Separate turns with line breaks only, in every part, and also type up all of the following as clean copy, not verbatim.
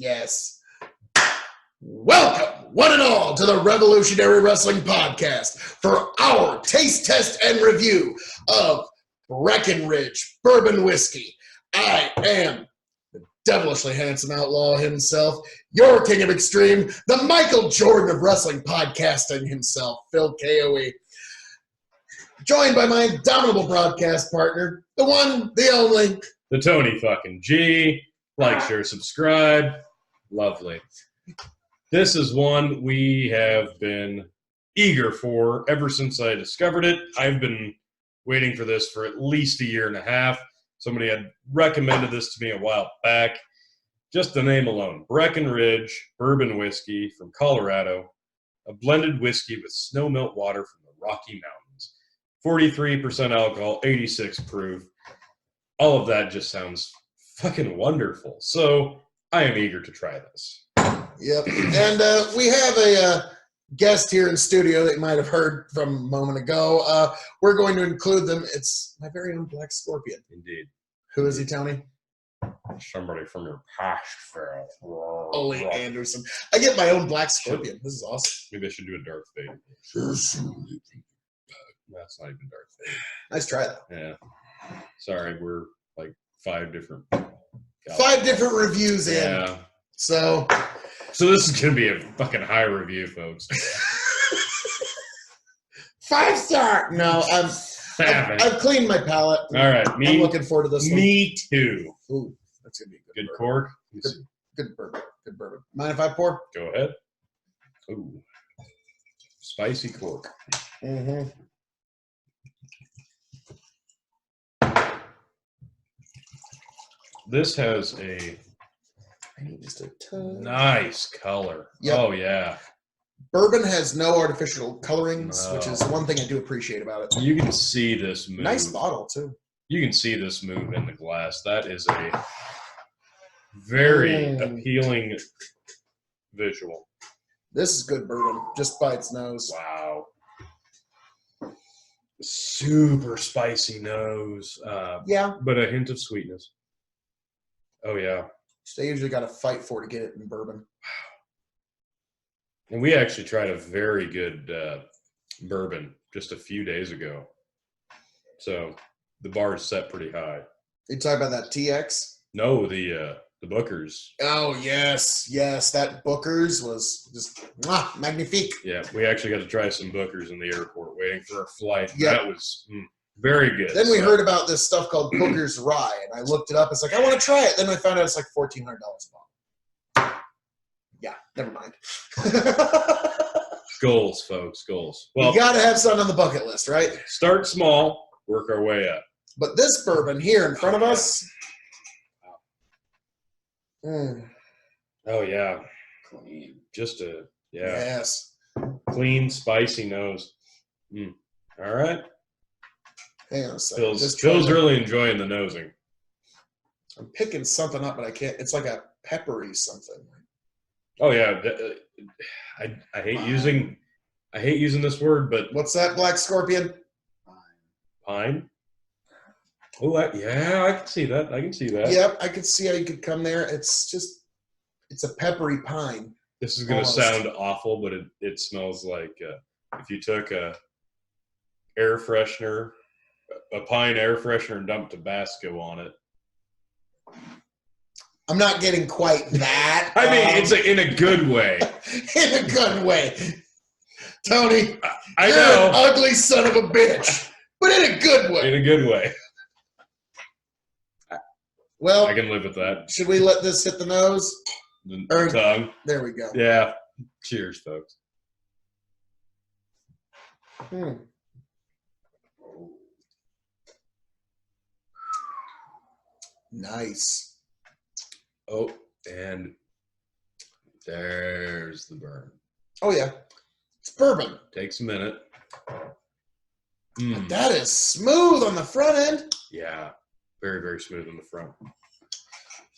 Yes. Welcome, one and all, to the Revolutionary Wrestling Podcast for our taste test and review of Breckenridge Bourbon Whiskey. I am the devilishly handsome outlaw himself, your king of extreme, the Michael Jordan of wrestling podcasting himself, Phil KOE. Joined by my indomitable broadcast partner, the one, the only,
the Tony fucking G. Like, share, subscribe. Lovely. This is one we have been eager for ever since I discovered it. I've been waiting for this for at least a year and a half. Somebody had recommended this to me a while back. Just the name alone. Breckenridge Bourbon Whiskey from Colorado. A blended whiskey with snow melt water from the Rocky Mountains. 43% alcohol, 86 proof. All of that just sounds fucking wonderful. So I am eager to try this.
Yep. And we have a guest here in studio that you might have heard from a moment ago. We're going to include them. It's my very own Black Scorpion.
Indeed.
Who is he, Tony?
Somebody from your past, Phil.
Ole Anderson. I get my own Black Scorpion. This is awesome.
Maybe I should do a Darth Vader. That's not even Darth Vader.
Nice try, though.
Yeah. Sorry, we're like five different
reviews in.
Yeah.
So
this is going to be a fucking high review, folks.
5-star. No, I've cleaned my palate.
All right.
I'm looking forward to this one.
Me too.
Ooh, that's going to be a
good cork.
Good bourbon. Good bourbon. Mind if I pour?
Go ahead. Ooh. Spicy cork.
Mm-hmm.
This has a nice color.
Yep.
Oh, yeah.
Bourbon has no artificial colorings, which is one thing I do appreciate about it.
You can see this move.
Nice bottle, too.
You can see this move in the glass. That is a very appealing visual.
This is good bourbon, just by its nose.
Wow. Super spicy nose.
Yeah.
But a hint of sweetness. Oh, yeah.
They usually got to fight for to get it in bourbon.
And we actually tried a very good bourbon just a few days ago. So the bar is set pretty high.
You talking about that TX?
No, the Booker's.
Oh, yes. Yes, that Booker's was just magnifique.
Yeah, we actually got to try some Booker's in the airport waiting for our flight.
Yep.
That was very good.
Then we heard about this stuff called Booker's Rye, and I looked it up. It's like, I want to try it. Then I found out it's like $1,400 a bottle. Yeah, never mind.
Goals, folks, goals. Well,
you got to have something on the bucket list, right?
Start small, work our way up.
But this bourbon here in front of us.
Oh, yeah. Clean. Just
Yes.
Clean, spicy nose. All right.
Hang on a second.
Phil's really enjoying the nosing.
I'm picking something up, but I can't. It's like a peppery something.
Oh, yeah. I hate using this word, but
what's that, Black Scorpion?
Pine. Oh, yeah, I can see that.
Yep, I could see how you could come there. It's a peppery pine.
This is going to sound awful, but it smells like if you took a air freshener, a pine air freshener, and dumped Tabasco on it.
I'm not getting quite that.
I mean, it's in a good way.
In a good way. Tony,
I
you're
know.
an ugly son of a bitch, but in a good way.
In a good way.
Well,
I can live with that.
Should we let this hit the nose?
The
Or,
tongue.
There we go.
Yeah. Cheers, folks.
Nice.
Oh, and there's the burn.
Oh, yeah. It's bourbon.
Takes a minute.
That is smooth on the front end.
Yeah. Very, very smooth on the front.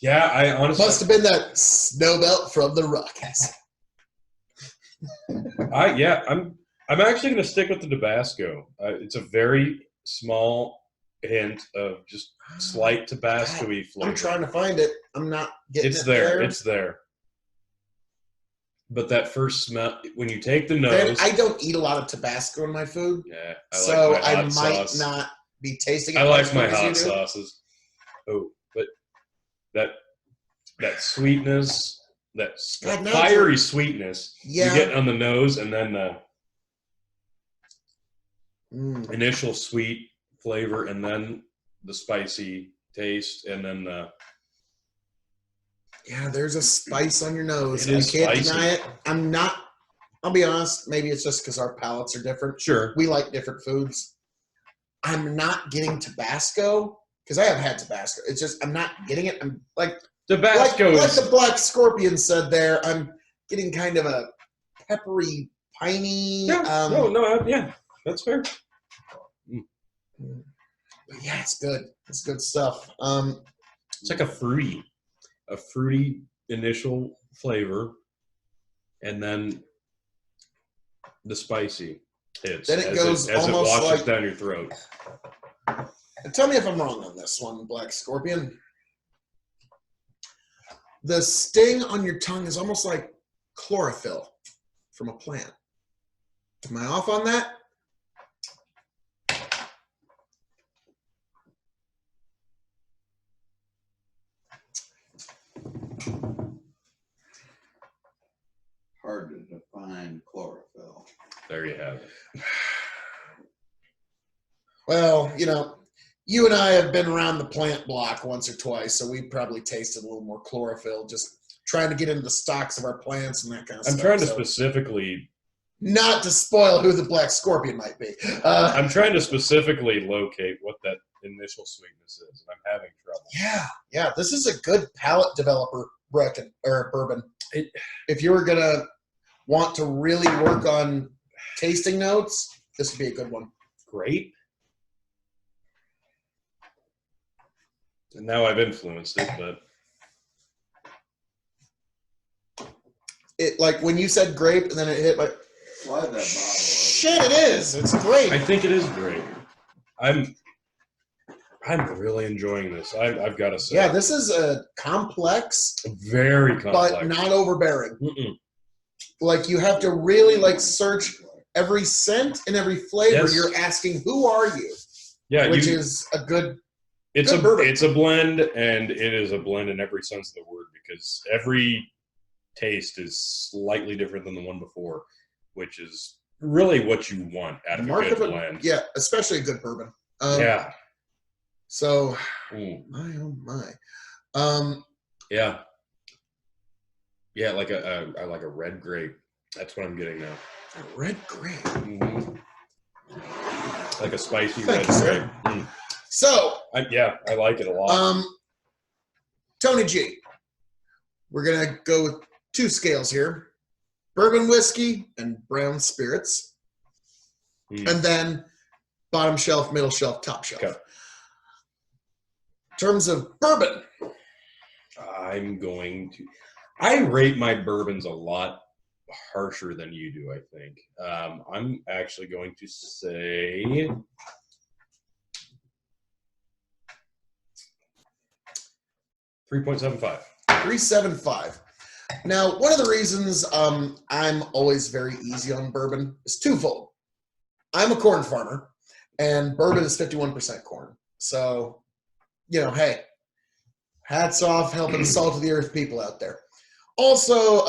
Yeah, I honestly...
Must have been that snow belt from the Rockies.
I'm actually going to stick with the Tabasco. It's a very small hint of just slight Tabasco-y flavor.
I'm trying to find it. I'm not getting
It's there. But that first smell, when you take the
Then
nose.
I don't eat a lot of Tabasco in my food.
Yeah,
So
like my
I
hot
might
sauce.
not be tasting it.
I like
as
my
good as you
hot
do.
sauces. Oh, but that sweetness, that
God, now
fiery sweetness
Yeah.
you get on the nose, and then the initial sweet flavor, and then the spicy taste, and then the
there's a spice on your nose.
It
You
is
can't
spicy.
deny it. I'll be honest, maybe it's just because our palates are different.
Sure.
We like different foods. I'm not getting Tabasco because I have had Tabasco. It's just I'm not getting it. I'm like
Tabasco
like
is
the Black Scorpion said there. I'm getting kind of a peppery, piney.
yeah, that's fair.
Yeah, it's good. It's good stuff.
It's like a fruity initial flavor, and then the spicy hits.
Then it goes
as it
almost
washes
like
down your throat.
And tell me if I'm wrong on this one, Black Scorpion. The sting on your tongue is almost like chlorophyll from a plant. Am I off on that?
Hard to define chlorophyll.
There you have it.
Well, you and I have been around the plant block once or twice, so we probably tasted a little more chlorophyll, just trying to get into the stocks of our plants and that kind of stuff.
I'm trying to specifically...
Not to spoil who the Black Scorpion might be.
I'm trying to specifically locate what that initial sweetness is, and I'm having trouble.
Yeah. This is a good palate developer, bourbon. If you were going to want to really work on tasting notes, this would be a good one.
Great. And now I've influenced it, but...
It, like, when you said grape, and then it hit, like...
Slide that bottle.
Shit, it is. It's great.
I think it is great. I'm really enjoying this. I've got to say.
Yeah, this is a complex,
very complex,
but not overbearing.
Mm-mm.
Like, you have to really search every scent and every flavor.
Yes.
You're asking, who are you?
Yeah,
which is a good.
It's
good
a
bourbon.
It's a blend, and it is a blend in every sense of the word, because every taste is slightly different than the one before, which is really what you want out of a good blend.
Yeah, especially a good bourbon.
Yeah.
So,
Ooh.
my oh my.
Yeah. Yeah, like I like a red grape. That's what I'm getting now.
A red grape.
Mm-hmm. Like a spicy
Thank
red
you,
grape.
sir.
Mm.
So,
I like it a lot.
Tony G, we're gonna go with two scales here: bourbon whiskey and brown spirits, and then bottom shelf, middle shelf, top shelf.
Okay.
In terms of bourbon,
I rate my bourbons a lot harsher than you do, I think. I'm actually going to say 3.75.
3.75. Now, one of the reasons I'm always very easy on bourbon is twofold. I'm a corn farmer, and bourbon is 51% corn. So, hey, hats off helping salt of the earth people out there. Also,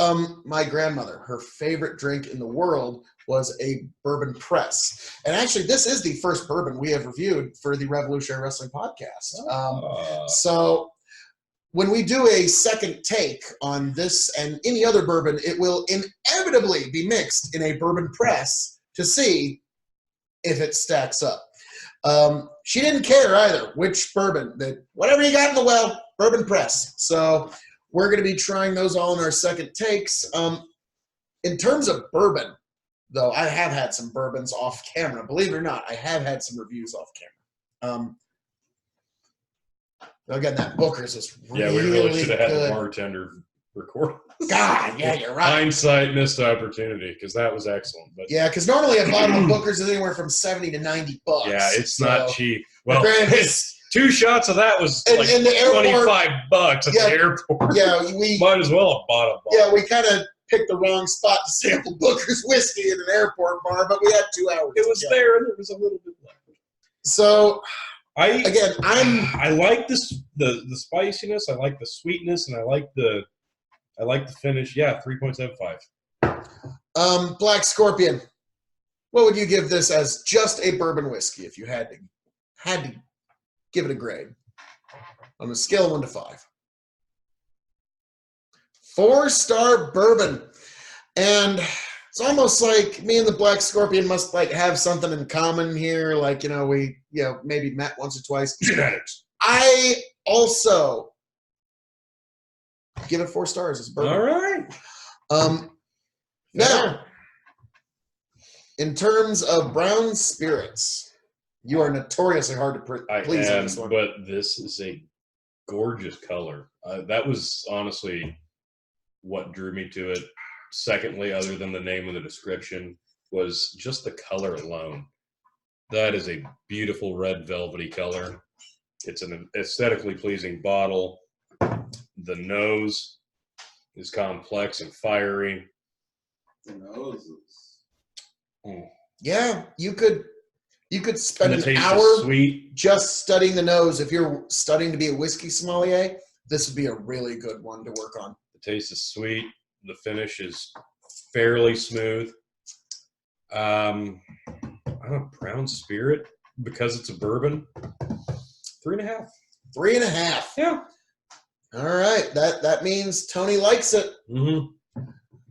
my grandmother, her favorite drink in the world was a bourbon press. And actually, this is the first bourbon we have reviewed for the Revolutionary Wrestling Podcast. So when we do a second take on this and any other bourbon, it will inevitably be mixed in a bourbon press to see if it stacks up. She didn't care either which bourbon. Whatever you got in the well, bourbon press. So we're going to be trying those all in our second takes. In terms of bourbon, though, I have had some bourbons off camera. Believe it or not, I have had some reviews off camera. Again, that Booker's is really
we really should have had
good.
the bartender record.
God, yeah, you're right.
Hindsight, missed opportunity, because that was excellent. But
yeah, because normally a bottle of Booker's is anywhere from $70 to $90.
yeah, it's not cheap. Well,
granted,
2 shots of that was
in
like
the airport,
$25 at the airport.
Yeah, we
might as well have bought a bottle.
Yeah, we kind of picked the wrong spot to sample Booker's whiskey in an airport bar, but we had 2 hours.
It was there, and there was a little bit left.
So,
I like this the spiciness. I like the sweetness, and I like the finish. Yeah, 3.75.
Black Scorpion. What would you give this as just a bourbon whiskey if you had to give it a grade on a scale of 1 to 5? 4-star bourbon. And it's almost like me and the Black Scorpion must like have something in common here. Like, we maybe met once or twice.
Genetics.
I also give it 4 stars. It's bourbon.
All right.
Now, in terms of brown spirits, you are notoriously hard to please on this one.
But this is a gorgeous color. That was honestly what drew me to it. Secondly, other than the name of the description, was just the color alone. That is a beautiful red velvety color. It's an aesthetically pleasing bottle. The nose is complex and fiery.
The nose is...
Yeah, you could spend an
taste
hour
is sweet.
just studying the nose. If you're studying to be a whiskey sommelier, this would be a really good one to work on.
The taste is sweet. The finish is fairly smooth. I don't know, brown spirit, because it's a bourbon, 3.5.
3.5.
Yeah.
All right, that means Tony likes it.
Mm-hmm.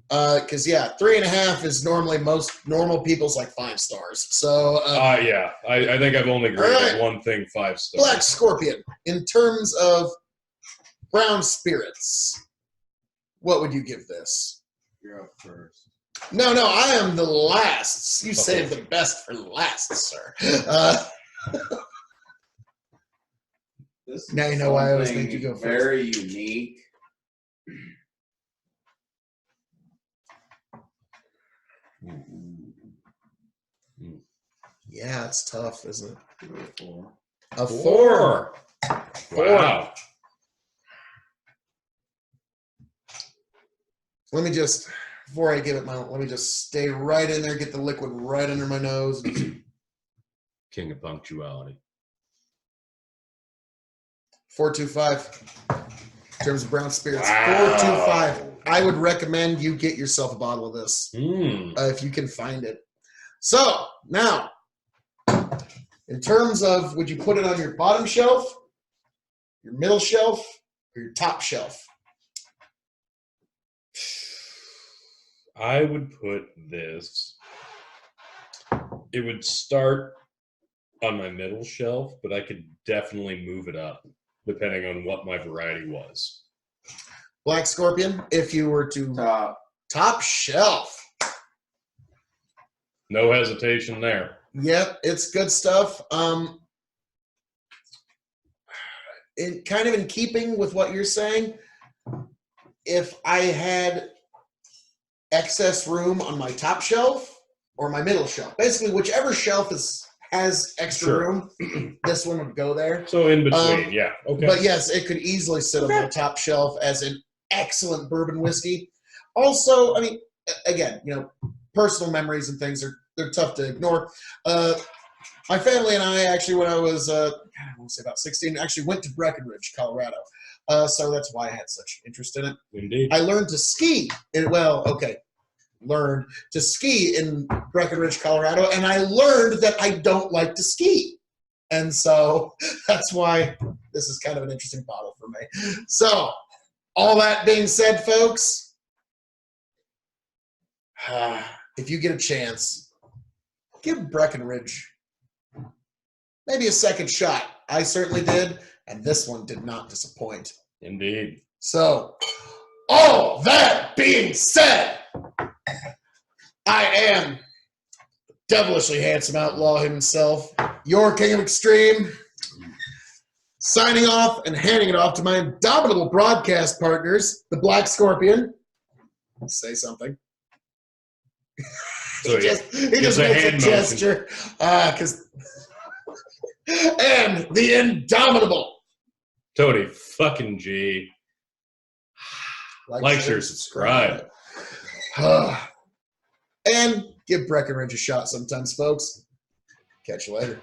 Because 3.5 is normally most normal people's like 5 stars. So
Yeah, I think I've only graded
right.
one thing 5 stars.
Black Scorpion. In terms of brown spirits, what would you give this?
You're up first.
No, I am the last. You saved the best for last, sir.
This
Now
is
you know why I always
something
make you go first.
Very unique.
Yeah, it's tough, isn't it?
4.
A 4.
Wow.
Let me just, before I give it let me just stay right in there, get the liquid right under my nose.
King of punctuality.
4.25 in terms of brown spirits.
Wow.
4.25. I would recommend you get yourself a bottle of this if you can find it. So now, in terms of, would you put it on your bottom shelf, your middle shelf, or your top shelf?
I would put this. It would start on my middle shelf, but I could definitely move it up depending on what my variety was.
Black Scorpion, if you were to top shelf.
No hesitation there.
Yep, it's good stuff. Kind of in keeping with what you're saying, if I had excess room on my top shelf or my middle shelf, basically whichever shelf has extra room, this one would go there.
So in between, yeah. Okay.
But yes, it could easily sit on my top shelf as an excellent bourbon whiskey. Also, I mean, again, personal memories and things they're tough to ignore. My family and I actually, when I was, I want to say about 16, actually went to Breckenridge, Colorado. So that's why I had such interest in it.
Indeed.
I learned to ski. Learned to ski in Breckenridge, Colorado, and I learned that I don't like to ski. And so that's why this is kind of an interesting bottle for me. So, all that being said, folks, if you get a chance, give Breckenridge maybe a second shot. I certainly did, and this one did not disappoint.
Indeed.
So, all that being said, I am the devilishly handsome outlaw himself, your King of Extreme, signing off and handing it off to my indomitable broadcast partners, the Black Scorpion. Say something.
So
he just makes a gesture. And the indomitable
Tony fucking G. Like, share, subscribe.
And give Breckenridge a shot sometimes, folks. Catch you later.